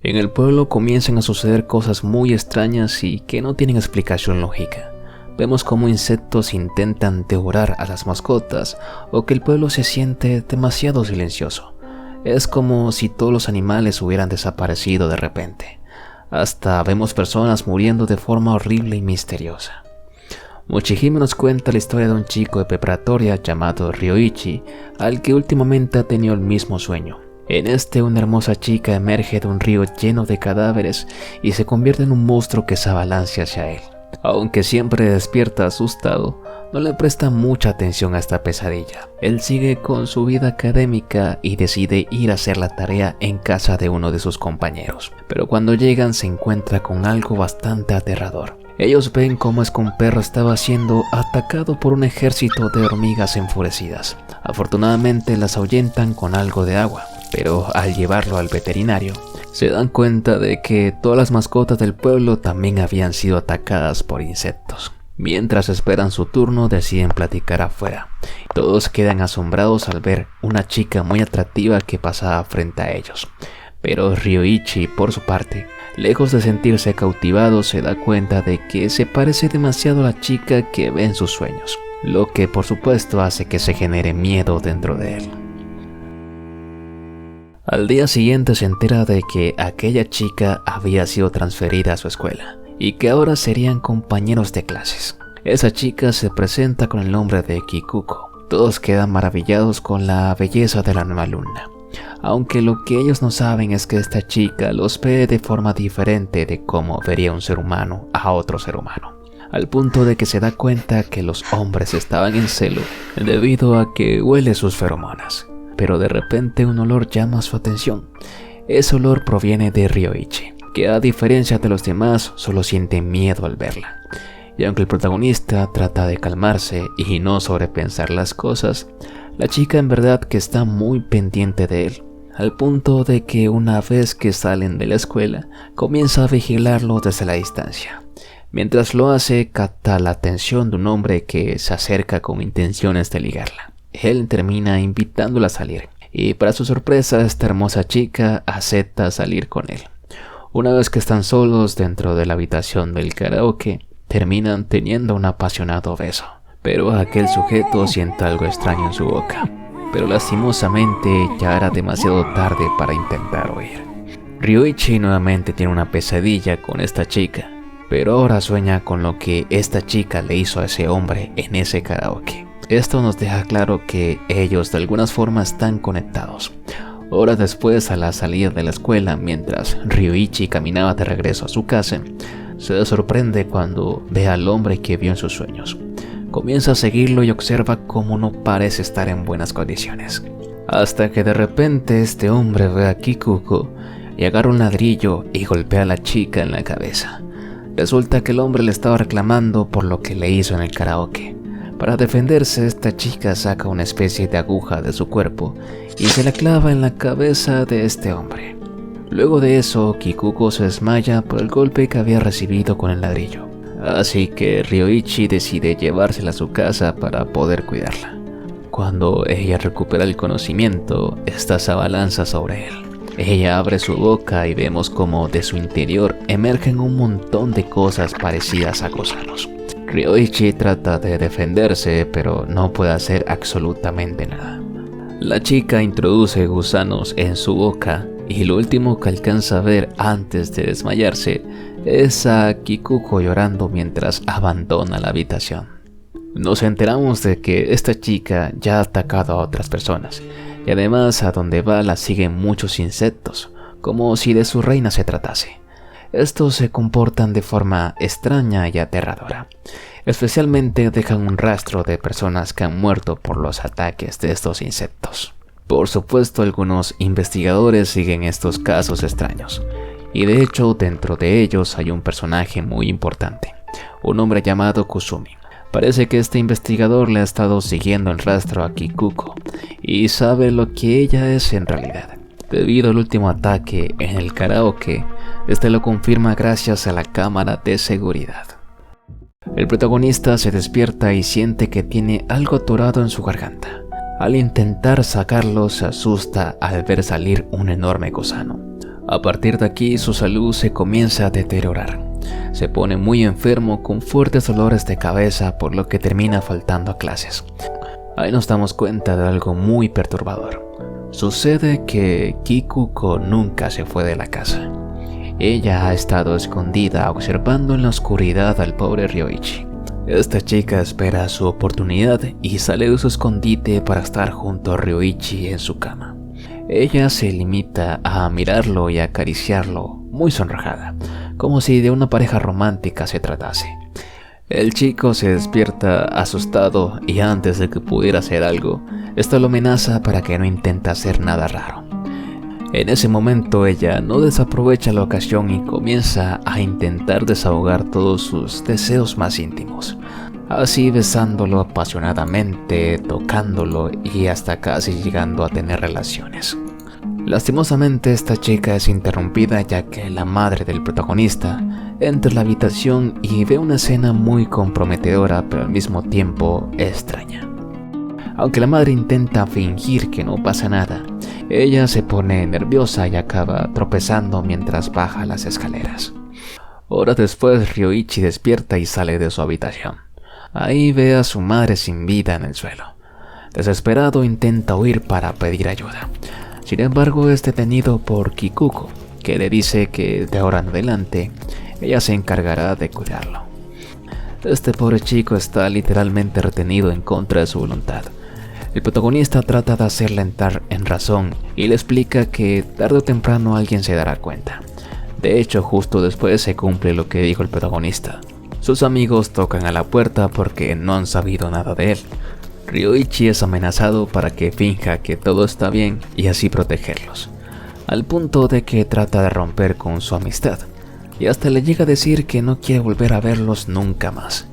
En el pueblo comienzan a suceder cosas muy extrañas y que no tienen explicación lógica. Vemos cómo insectos intentan devorar a las mascotas o que el pueblo se siente demasiado silencioso. Es como si todos los animales hubieran desaparecido de repente. Hasta vemos personas muriendo de forma horrible y misteriosa. Mochihime nos cuenta la historia de un chico de preparatoria llamado Ryoichi, al que últimamente ha tenido el mismo sueño. En este, una hermosa chica emerge de un río lleno de cadáveres y se convierte en un monstruo que se abalanza hacia él. Aunque siempre despierta asustado, no le presta mucha atención a esta pesadilla. Él sigue con su vida académica y decide ir a hacer la tarea en casa de uno de sus compañeros. Pero cuando llegan se encuentra con algo bastante aterrador. Ellos ven cómo es que un perro estaba siendo atacado por un ejército de hormigas enfurecidas. Afortunadamente las ahuyentan con algo de agua, pero al llevarlo al veterinario, se dan cuenta de que todas las mascotas del pueblo también habían sido atacadas por insectos. Mientras esperan su turno, deciden platicar afuera. Todos quedan asombrados al ver una chica muy atractiva que pasaba frente a ellos. Pero Ryoichi, por su parte, lejos de sentirse cautivado, se da cuenta de que se parece demasiado a la chica que ve en sus sueños, lo que por supuesto hace que se genere miedo dentro de él. Al día siguiente se entera de que aquella chica había sido transferida a su escuela y que ahora serían compañeros de clases. Esa chica se presenta con el nombre de Kikuko. Todos quedan maravillados con la belleza de la nueva alumna, aunque lo que ellos no saben es que esta chica los ve de forma diferente de cómo vería un ser humano a otro ser humano, al punto de que se da cuenta que los hombres estaban en celo debido a que huele sus feromonas. Pero de repente un olor llama su atención. Ese olor proviene de Ryoichi, que a diferencia de los demás solo siente miedo al verla. Y aunque el protagonista trata de calmarse y no sobrepensar las cosas, la chica en verdad que está muy pendiente de él, al punto de que una vez que salen de la escuela, comienza a vigilarlo desde la distancia. Mientras lo hace, capta la atención de un hombre que se acerca con intenciones de ligarla. Él termina invitándola a salir, y para su sorpresa esta hermosa chica acepta salir con él. Una vez que están solos dentro de la habitación del karaoke, terminan teniendo un apasionado beso. Pero aquel sujeto siente algo extraño en su boca, pero lastimosamente ya era demasiado tarde para intentar huir. Ryoichi nuevamente tiene una pesadilla con esta chica, pero ahora sueña con lo que esta chica le hizo a ese hombre en ese karaoke. Esto nos deja claro que ellos de alguna forma están conectados. Horas después, a la salida de la escuela, mientras Ryoichi caminaba de regreso a su casa, se sorprende cuando ve al hombre que vio en sus sueños. Comienza a seguirlo y observa cómo no parece estar en buenas condiciones. Hasta que de repente este hombre ve a Kikuko y agarra un ladrillo y golpea a la chica en la cabeza. Resulta que el hombre le estaba reclamando por lo que le hizo en el karaoke. Para defenderse, esta chica saca una especie de aguja de su cuerpo y se la clava en la cabeza de este hombre. Luego de eso, Kikuko se desmaya por el golpe que había recibido con el ladrillo. Así que Ryoichi decide llevársela a su casa para poder cuidarla. Cuando ella recupera el conocimiento, esta se abalanza sobre él. Ella abre su boca y vemos como de su interior emergen un montón de cosas parecidas a gusanos. Ryoichi trata de defenderse, pero no puede hacer absolutamente nada. La chica introduce gusanos en su boca y lo último que alcanza a ver antes de desmayarse es a Kikuko llorando mientras abandona la habitación. Nos enteramos de que esta chica ya ha atacado a otras personas y además a donde va la siguen muchos insectos, como si de su reina se tratase. Estos se comportan de forma extraña y aterradora. Especialmente dejan un rastro de personas que han muerto por los ataques de estos insectos. Por supuesto, algunos investigadores siguen estos casos extraños. Y de hecho, dentro de ellos hay un personaje muy importante, un hombre llamado Kusumi. Parece que este investigador le ha estado siguiendo el rastro a Kikuko y sabe lo que ella es en realidad. Debido al último ataque en el karaoke, este lo confirma gracias a la cámara de seguridad. El protagonista se despierta y siente que tiene algo atorado en su garganta. Al intentar sacarlo, se asusta al ver salir un enorme gusano. A partir de aquí su salud se comienza a deteriorar. Se pone muy enfermo con fuertes dolores de cabeza, por lo que termina faltando a clases. Ahí nos damos cuenta de algo muy perturbador. Sucede que Kikuko nunca se fue de la casa. Ella ha estado escondida observando en la oscuridad al pobre Ryoichi. Esta chica espera su oportunidad y sale de su escondite para estar junto a Ryoichi en su cama. Ella se limita a mirarlo y acariciarlo, muy sonrojada, como si de una pareja romántica se tratase. El chico se despierta asustado y antes de que pudiera hacer algo, esta lo amenaza para que no intente hacer nada raro. En ese momento ella no desaprovecha la ocasión y comienza a intentar desahogar todos sus deseos más íntimos, así besándolo apasionadamente, tocándolo y hasta casi llegando a tener relaciones. Lastimosamente esta chica es interrumpida ya que la madre del protagonista entra a la habitación y ve una escena muy comprometedora pero al mismo tiempo extraña. Aunque la madre intenta fingir que no pasa nada, ella se pone nerviosa y acaba tropezando mientras baja las escaleras. Horas después Ryoichi despierta y sale de su habitación. Ahí ve a su madre sin vida en el suelo. Desesperado intenta huir para pedir ayuda. Sin embargo es detenido por Kikuko, que le dice que de ahora en adelante ella se encargará de cuidarlo. Este pobre chico está literalmente retenido en contra de su voluntad. El protagonista trata de hacerle entrar en razón y le explica que tarde o temprano alguien se dará cuenta. De hecho, justo después se cumple lo que dijo el protagonista. Sus amigos tocan a la puerta porque no han sabido nada de él. Ryoichi es amenazado para que finja que todo está bien y así protegerlos, al punto de que trata de romper con su amistad y hasta le llega a decir que no quiere volver a verlos nunca más.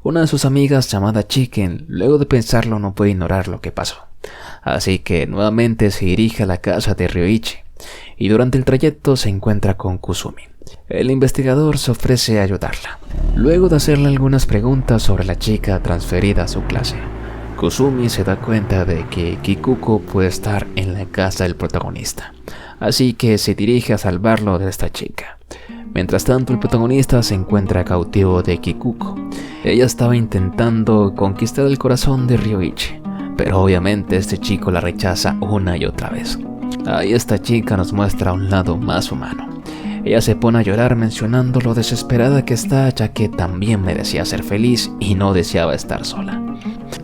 Una de sus amigas llamada Chicken, luego de pensarlo, no puede ignorar lo que pasó, así que nuevamente se dirige a la casa de Ryoichi y durante el trayecto se encuentra con Kusumi. El investigador se ofrece a ayudarla, luego de hacerle algunas preguntas sobre la chica transferida a su clase. Kusumi se da cuenta de que Kikuko puede estar en la casa del protagonista, así que se dirige a salvarlo de esta chica. Mientras tanto, el protagonista se encuentra cautivo de Kikuko. Ella estaba intentando conquistar el corazón de Ryoichi, pero obviamente este chico la rechaza una y otra vez. Ahí esta chica nos muestra un lado más humano. Ella se pone a llorar mencionando lo desesperada que está, ya que también merecía ser feliz y no deseaba estar sola.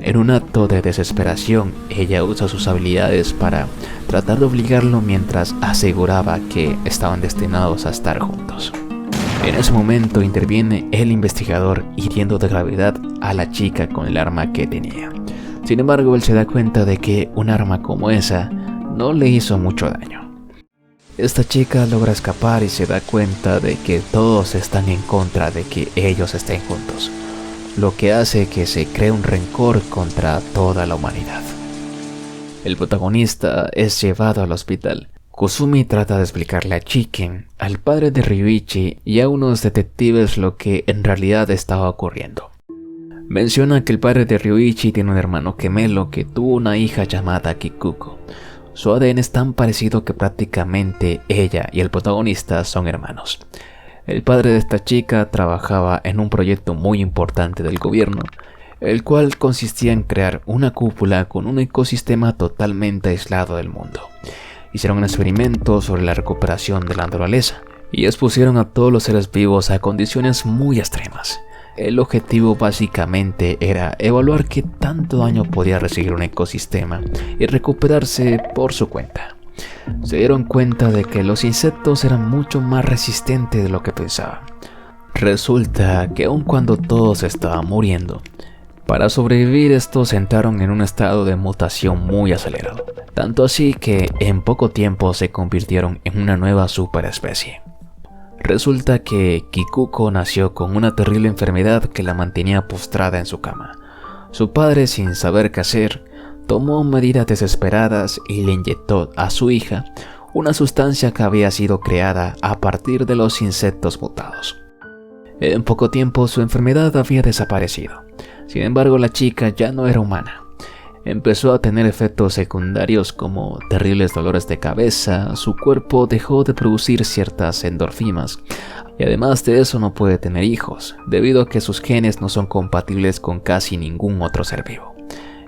En un acto de desesperación, ella usa sus habilidades para tratar de obligarlo mientras aseguraba que estaban destinados a estar juntos. En ese momento interviene el investigador hiriendo de gravedad a la chica con el arma que tenía. Sin embargo, él se da cuenta de que un arma como esa no le hizo mucho daño. Esta chica logra escapar y se da cuenta de que todos están en contra de que ellos estén juntos, lo que hace que se cree un rencor contra toda la humanidad. El protagonista es llevado al hospital. Kusumi trata de explicarle a Chicken, al padre de Ryoichi y a unos detectives lo que en realidad estaba ocurriendo. Menciona que el padre de Ryoichi tiene un hermano gemelo que tuvo una hija llamada Kikuko. Su ADN es tan parecido que prácticamente ella y el protagonista son hermanos. El padre de esta chica trabajaba en un proyecto muy importante del gobierno, el cual consistía en crear una cúpula con un ecosistema totalmente aislado del mundo. Hicieron un experimento sobre la recuperación de la naturaleza y expusieron a todos los seres vivos a condiciones muy extremas. El objetivo básicamente era evaluar qué tanto daño podía recibir un ecosistema y recuperarse por su cuenta. Se dieron cuenta de que los insectos eran mucho más resistentes de lo que pensaban. Resulta que aun cuando todos estaban muriendo, para sobrevivir estos entraron en un estado de mutación muy acelerado, tanto así que en poco tiempo se convirtieron en una nueva superespecie. Resulta que Kikuko nació con una terrible enfermedad que la mantenía postrada en su cama. Su padre, sin saber qué hacer, tomó medidas desesperadas y le inyectó a su hija una sustancia que había sido creada a partir de los insectos mutados. En poco tiempo su enfermedad había desaparecido. Sin embargo, la chica ya no era humana. empezó a tener efectos secundarios como terribles dolores de cabeza, su cuerpo dejó de producir ciertas endorfinas y además de eso no puede tener hijos, debido a que sus genes no son compatibles con casi ningún otro ser vivo,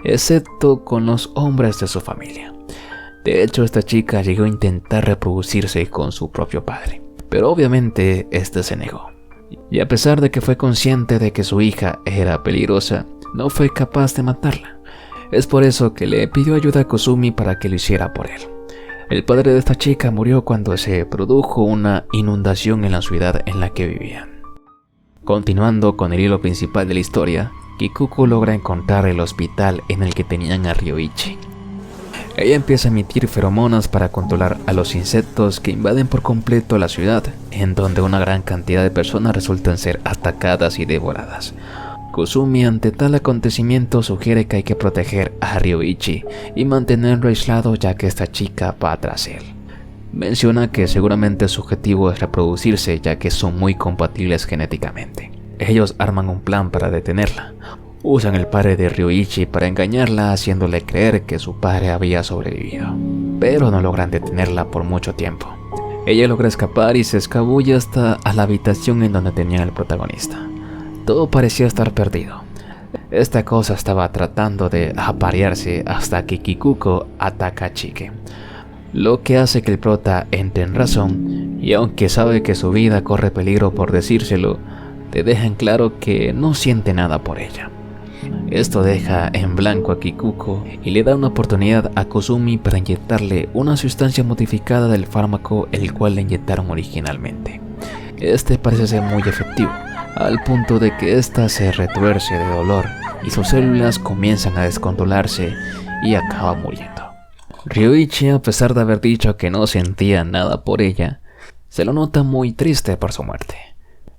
excepto con los hombres de su familia. De hecho, esta chica llegó a intentar reproducirse con su propio padre, pero obviamente este se negó. Y a pesar de que fue consciente de que su hija era peligrosa, no fue capaz de matarla. Es por eso que le pidió ayuda a Kusumi para que lo hiciera por él. El padre de esta chica murió cuando se produjo una inundación en la ciudad en la que vivían. Continuando con el hilo principal de la historia, Kikuko logra encontrar el hospital en el que tenían a Ryoichi. Ella empieza a emitir feromonas para controlar a los insectos que invaden por completo la ciudad, en donde una gran cantidad de personas resultan ser atacadas y devoradas. Kusumi ante tal acontecimiento sugiere que hay que proteger a Ryoichi y mantenerlo aislado ya que esta chica va tras él. Menciona que seguramente su objetivo es reproducirse ya que son muy compatibles genéticamente. Ellos arman un plan para detenerla. Usan el padre de Ryoichi para engañarla haciéndole creer que su padre había sobrevivido, pero no logran detenerla por mucho tiempo. Ella logra escapar y se escabulle hasta a la habitación en donde tenían al protagonista. Todo parecía estar perdido. Esta cosa estaba tratando de aparearse hasta que Kikuko ataca a Chike, lo que hace que el prota entre en razón y aunque sabe que su vida corre peligro por decírselo, te deja en claro que no siente nada por ella. Esto deja en blanco a Kikuko y le da una oportunidad a Kusumi para inyectarle una sustancia modificada del fármaco el cual le inyectaron originalmente. Este parece ser muy efectivo, al punto de que ésta se retuerce de dolor y sus células comienzan a descontrolarse y acaba muriendo. Ryoichi, a pesar de haber dicho que no sentía nada por ella, se lo nota muy triste por su muerte.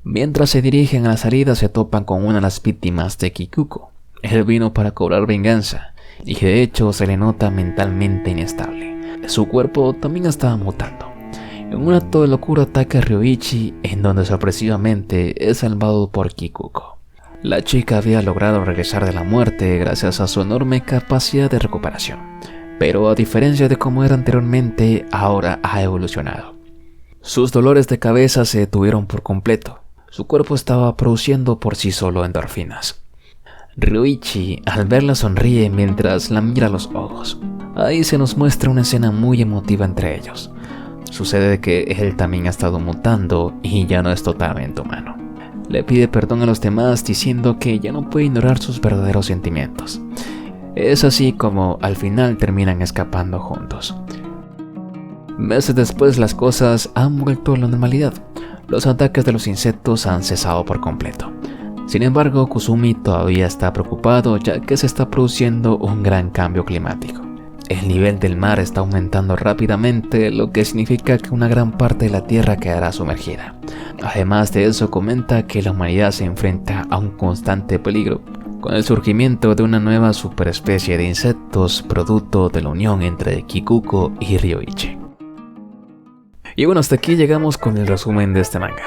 Mientras se dirigen a la salida se topan con una de las víctimas de Kikuko. Él vino para cobrar venganza y de hecho se le nota mentalmente inestable. Su cuerpo también estaba mutando. En un acto de locura ataca a Ryoichi, en donde sorpresivamente es salvado por Kikuko. La chica había logrado regresar de la muerte gracias a su enorme capacidad de recuperación, pero a diferencia de como era anteriormente, ahora ha evolucionado. Sus dolores de cabeza se detuvieron por completo. Su cuerpo estaba produciendo por sí solo endorfinas. Ryoichi al verla sonríe mientras la mira a los ojos. Ahí se nos muestra una escena muy emotiva entre ellos. Sucede que él también ha estado mutando y ya no es totalmente humano. Le pide perdón a los demás diciendo que ya no puede ignorar sus verdaderos sentimientos. Es así como al final terminan escapando juntos. Meses después las cosas han vuelto a la normalidad. Los ataques de los insectos han cesado por completo. Sin embargo, Kusumi todavía está preocupado ya que se está produciendo un gran cambio climático. El nivel del mar está aumentando rápidamente, lo que significa que una gran parte de la Tierra quedará sumergida. Además de eso, comenta que la humanidad se enfrenta a un constante peligro con el surgimiento de una nueva superespecie de insectos producto de la unión entre Kikuko y Ryoichi. Y bueno, hasta aquí llegamos con el resumen de este manga.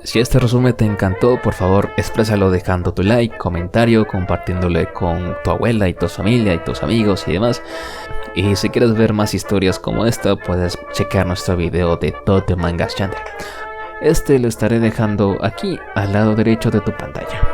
Si este resumen te encantó, por favor exprésalo dejando tu like, comentario, compartiéndole con tu abuela y tu familia y tus amigos y demás. Y si quieres ver más historias como esta, puedes checar nuestro video de Todo Mangas Channel. Este lo estaré dejando aquí al lado derecho de tu pantalla.